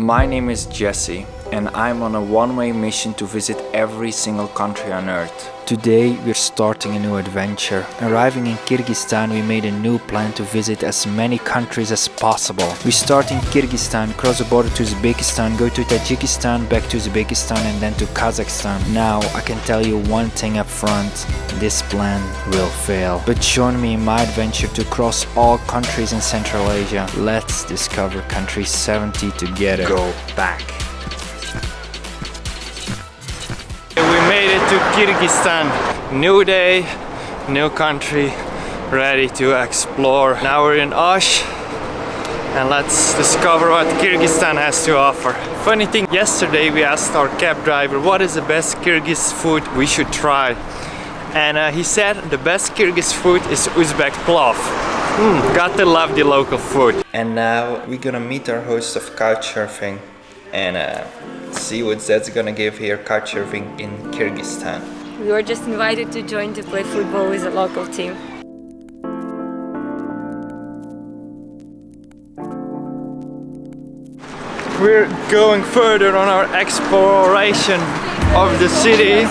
My name is Jesse, and I'm on a one-way mission to visit every single country on Earth. Today we're starting a new adventure. Arriving in Kyrgyzstan, we made a new plan to visit as many countries as possible. We start in Kyrgyzstan, cross the border to Uzbekistan, go to Tajikistan, back to Uzbekistan and then to Kazakhstan. Now I can tell you one thing up front, this plan will fail. But join me in my adventure to cross all countries in Central Asia. Let's discover country 70 together. Go back. We made it to Kyrgyzstan. New day, new country, ready to explore. Now we're in Osh and let's discover what Kyrgyzstan has to offer. Funny thing, yesterday we asked our cab driver what is the best Kyrgyz food we should try. And he said the best Kyrgyz food is Uzbek plov. Got to love the local food. And now we're gonna meet our host of couchsurfing and see what that's gonna give here couchsurfing in Kyrgyzstan. We were just invited to join to play football with a local team. We're going further on our exploration of the city,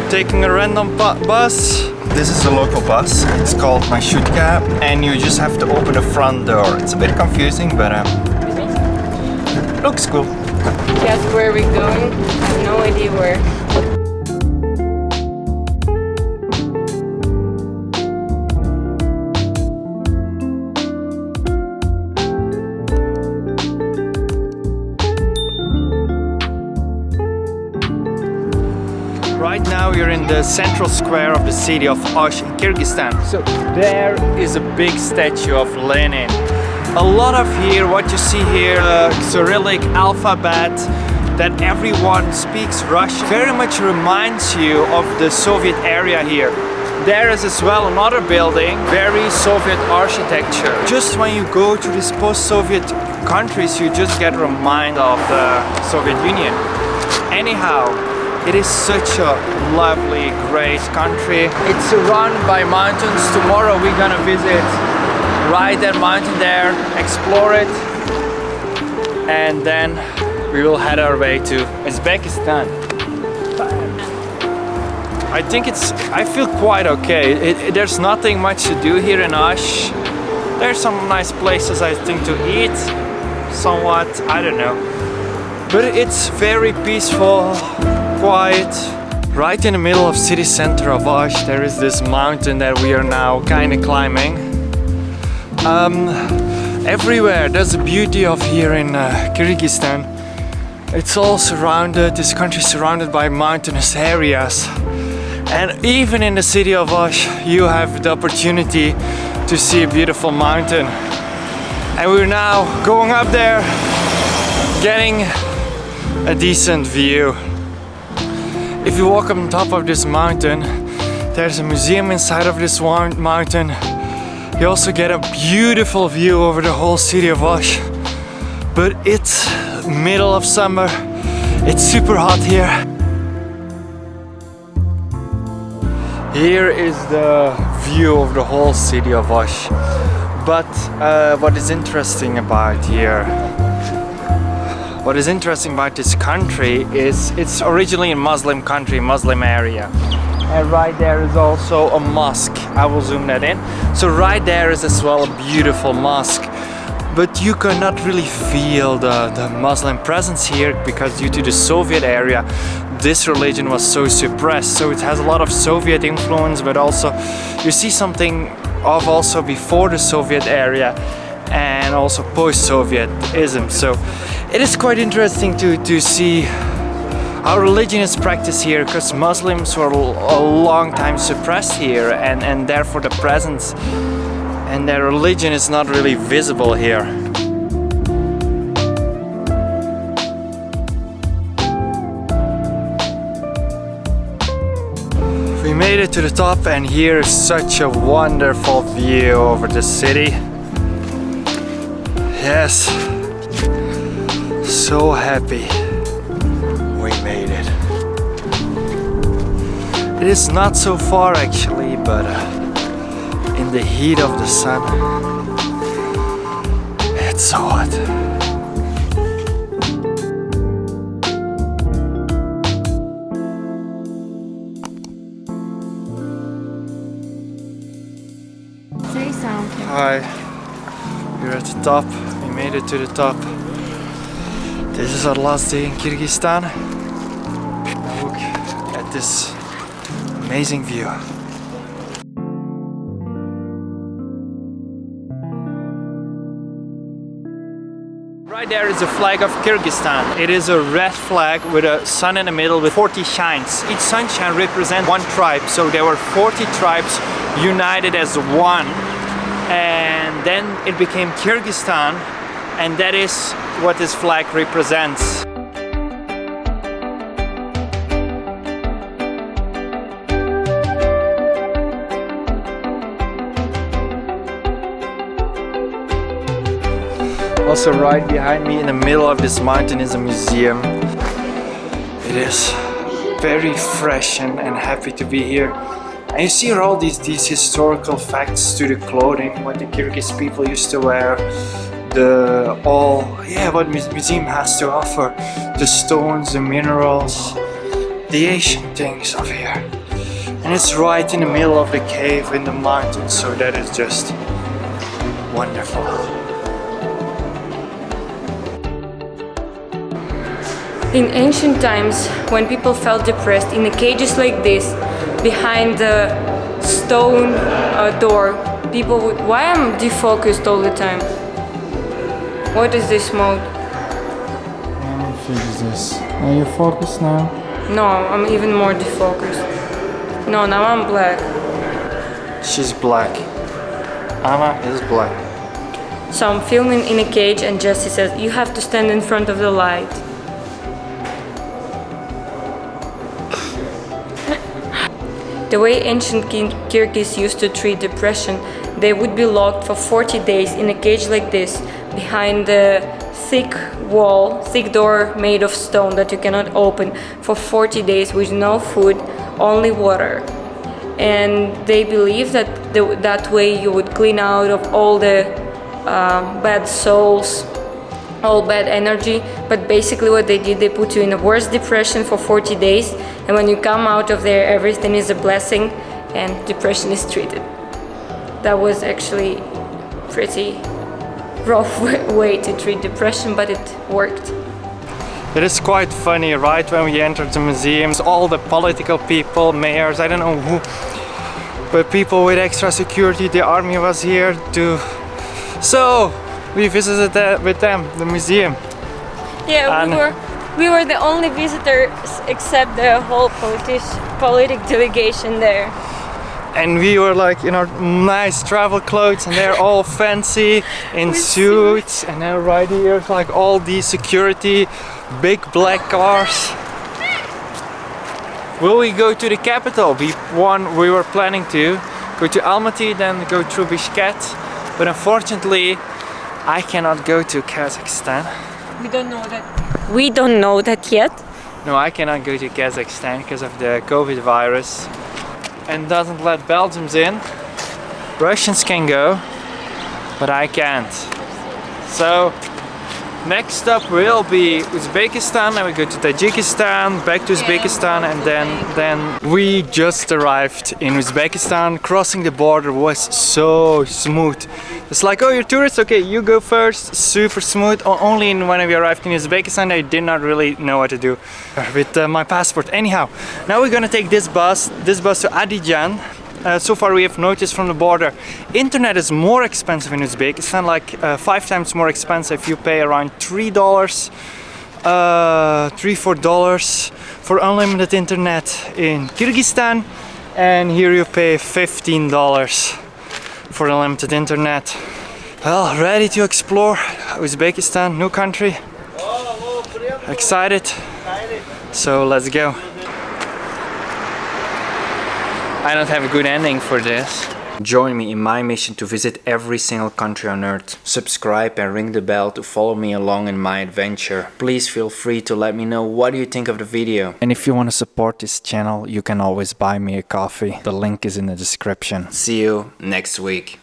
taking a random bus. This is a local bus, it's called my shoot cab, and you just have to open the front door. It's a bit confusing, but looks cool. Guess where we're going? I have no idea where. Right now we're in the central square of the city of Osh in Kyrgyzstan. So there is a big statue of Lenin. A lot of here, what you see here, Cyrillic alphabet that everyone speaks Russian, very much reminds you of the Soviet area here. There is as well another building, very Soviet architecture. Just when you go to these post-Soviet countries, you just get reminded of the Soviet Union. Anyhow, it is such a lovely, great country. It's surrounded by mountains. Tomorrow we're gonna visit, ride that mountain there, explore it, and then we will head our way to Uzbekistan. I feel quite okay. There's nothing much to do here in Osh. There's some nice places I think to eat, somewhat, I don't know. But it's very peaceful, quiet. Right in the middle of city center of Osh, there is this mountain that we are now kind of climbing. Everywhere, there's the beauty of here in Kyrgyzstan. It's all surrounded, this country is surrounded by mountainous areas. And even in the city of Osh, you have the opportunity to see a beautiful mountain. And we're now going up there, getting a decent view. If you walk on top of this mountain, there's a museum inside of this mountain. You also get a beautiful view over the whole city of Osh. But it's middle of summer, it's super hot here. Here is the view of the whole city of Osh. But what is interesting about this country is it's originally a Muslim country, Muslim area. And right there is also a mosque. I will zoom that in. So right there is as well a beautiful mosque. But you cannot really feel the Muslim presence here because due to the Soviet area, this religion was so suppressed. So it has a lot of Soviet influence, but also you see something of also before the Soviet area and also post-Sovietism. So it is quite interesting to see how religion is practiced here, because Muslims were a long time suppressed here, and therefore the presence and their religion is not really visible here. We made it to the top, and here is such a wonderful view over the city. Yes, so happy we made it. It is not so far actually, but in the heat of the sun, it's so hot. top. We made it to the top. This is our last day in Kyrgyzstan. Look at this amazing view. Right there is the flag of Kyrgyzstan. It is a red flag with a sun in the middle with 40 shines. Each sunshine represents one tribe, so there were 40 tribes united as one. And then it became Kyrgyzstan, and that is what this flag represents. Also right behind me in the middle of this mountain is a museum. It is very fresh and happy to be here. And you see all these historical facts to the clothing, what the Kyrgyz people used to wear, what museum has to offer, the stones, the minerals, the ancient things of here. And it's right in the middle of the cave in the mountains, so that is just wonderful. In ancient times, when people felt depressed, in the cages like this, behind the stone door, people would... Why am I defocused all the time? What is this mode? Let me fix this. Are you focused now? No, I'm even more defocused. No, now I'm black. She's black. Anna is black. So I'm filming in a cage and Jesse says, you have to stand in front of the light. The way ancient Kyrgyz used to treat depression, they would be locked for 40 days in a cage like this, behind the thick wall, thick door made of stone that you cannot open, for 40 days with no food, only water. And they believe that that way you would clean out of all the bad souls, all bad energy. But basically what they did, they put you in a worse depression for 40 days, and when you come out of there, everything is a blessing and depression is treated. That was actually pretty rough way to treat depression, but it worked. It is quite funny, right? When we entered the museums, all the political people, mayors, I don't know who, but people with extra security, the army was here too. So we visited with them, the museum. Yeah, we were the only visitors except the whole politic delegation there. And we were like in our nice travel clothes, and they're all fancy in suits, and then right here like all these security, big black cars. Will we go to the capital? We were planning to go to Almaty, then go through Bishkek, but unfortunately I cannot go to Kazakhstan. We don't know that. We don't know that yet. No, I cannot go to Kazakhstan because of the COVID virus. And doesn't let Belgians in. Russians can go, but I can't. So next up will be Uzbekistan, and we go to Tajikistan, back to Uzbekistan, and then we just arrived in Uzbekistan. Crossing the border was so smooth. It's like, oh, you're tourists? Okay, you go first. Super smooth. Only when we arrived in Uzbekistan I did not really know what to do with my passport. Anyhow, now we're gonna take this bus to Adijan. So far we have noticed from the border, internet is more expensive in Uzbekistan, like 5 times more expensive. You pay around $3, $4 for unlimited internet in Kyrgyzstan, and here you pay $15 for unlimited internet. Well, ready to explore Uzbekistan, new country. Excited? So let's go. I don't have a good ending for this. Join me in my mission to visit every single country on earth. Subscribe and ring the bell to follow me along in my adventure. Please feel free to let me know what you think of the video. And if you want to support this channel, you can always buy me a coffee. The link is in the description. See you next week.